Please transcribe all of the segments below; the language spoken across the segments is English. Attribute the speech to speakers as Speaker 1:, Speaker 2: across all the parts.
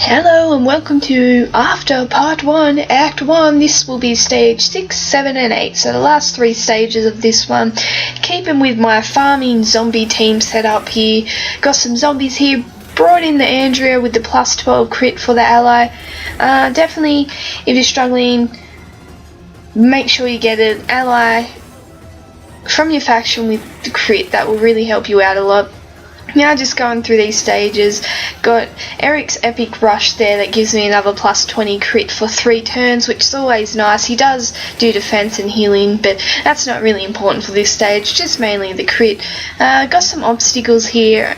Speaker 1: Hello and welcome to After Part 1, Act 1. This will be stage 6, 7 and 8, so the last 3 stages of this one. Keeping with my farming zombie team set up here. Got some zombies here, brought in the Andrea with the plus 12 crit for the ally. Definitely, if you're struggling, make sure you get an ally from your faction with the crit. That will really help you out a lot. Now just going through these stages, got Eric's Epic Rush there that gives me another plus 20 crit for 3 turns, which is always nice. He does do defense and healing, but that's not really important for this stage, just mainly the crit. Got some obstacles here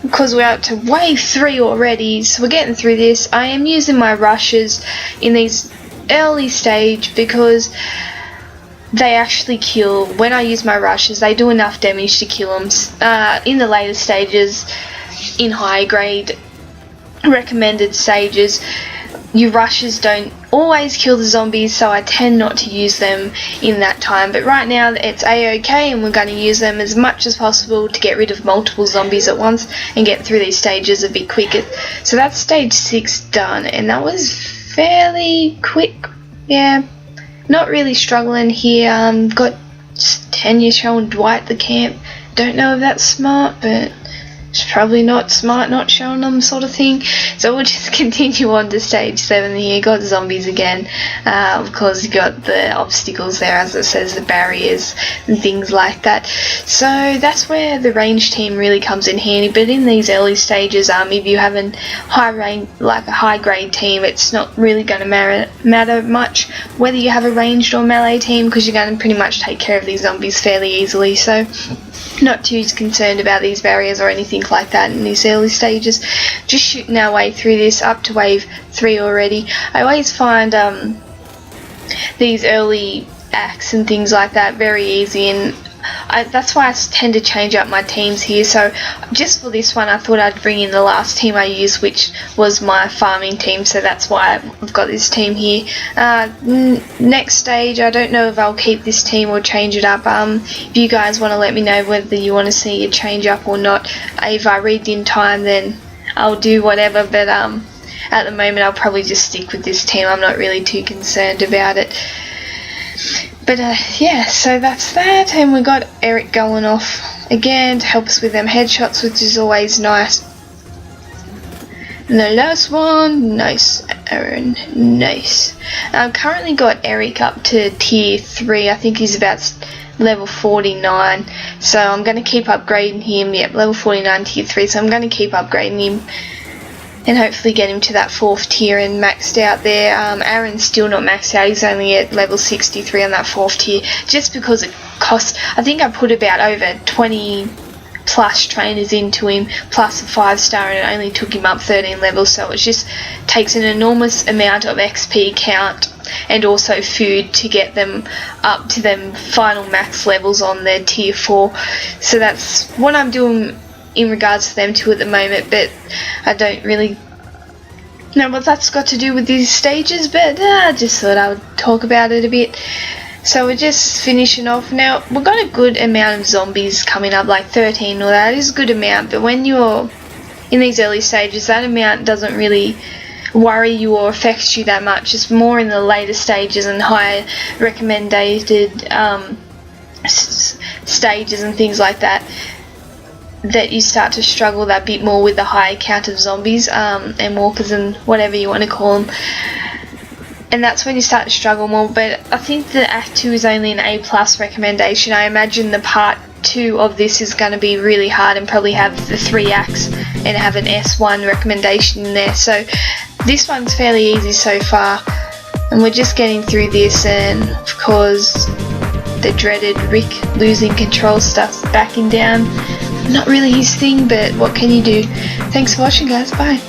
Speaker 1: because we're up to wave 3 already, so we're getting through this. I am using my rushes in these early stage because they actually kill. When I use my rushes, they do enough damage to kill them. In the later stages, in high grade recommended stages, your rushes don't always kill the zombies, so I tend not to use them in that time. But right now it's a-okay, and we're going to use them as much as possible to get rid of multiple zombies at once and get through these stages a bit quicker. So that's stage 6 done, and that was fairly quick. Yeah. Not really struggling here. Got tenure showing Dwight the camp. Don't know if that's smart, but it's probably not smart not showing them, sort of thing. So we'll just continue on to stage 7 here. Got zombies again. Of course, you got the obstacles there, as it says, the barriers and things like that. So that's where the range team really comes in handy. But in these early stages, if you have a high range, like a high grade team, it's not really going to matter much whether you have a ranged or melee team, because you're going to pretty much take care of these zombies fairly easily. So not too concerned about these barriers or anything like that in these early stages. Just shooting our way through this up to wave 3 already. I always find these early acts and things like that very easy, and that's why I tend to change up my teams here. So just for this one, I thought I'd bring in the last team I used, which was my farming team, so that's why I've got this team here. Next stage, I don't know if I'll keep this team or change it up. If you guys want to let me know whether you want to see a change up or not. If I read in time, then I'll do whatever, but at the moment I'll probably just stick with this team. I'm not really too concerned about it. But yeah, so that's that, and we got Eric going off again to help us with them headshots, which is always nice. And the last one, nice, Aaron, nice. I've currently got Eric up to tier 3, I think he's about level 49, so I'm going to keep upgrading him. Yep, level 49 tier 3, so I'm going to keep upgrading him and hopefully get him to that 4th tier and maxed out there. Aaron's still not maxed out, he's only at level 63 on that 4th tier, just because it costs, I think I put about over 20 plus trainers into him, plus a 5-star, and it only took him up 13 levels, so it just takes an enormous amount of XP count and also food to get them up to them final max levels on their tier 4. So that's what I'm doing in regards to them two at the moment, but I don't really know what that's got to do with these stages, but I just thought I would talk about it a bit. So we're just finishing off now. We've got a good amount of zombies coming up, like 13 or that is a good amount, but when you're in these early stages, that amount doesn't really worry you or affect you that much. It's more in the later stages and higher recommended stages and things like that that you start to struggle that bit more with the high count of zombies and walkers and whatever you want to call them, and that's when you start to struggle more. But I think the Act 2 is only an A+ recommendation. I imagine the Part 2 of this is going to be really hard and probably have the 3 acts and have an S1 recommendation in there, so this one's fairly easy so far, and we're just getting through this. And of course the dreaded Rick losing control stuff's backing down. Not really his thing, but what can you do? Thanks for watching, guys. Bye.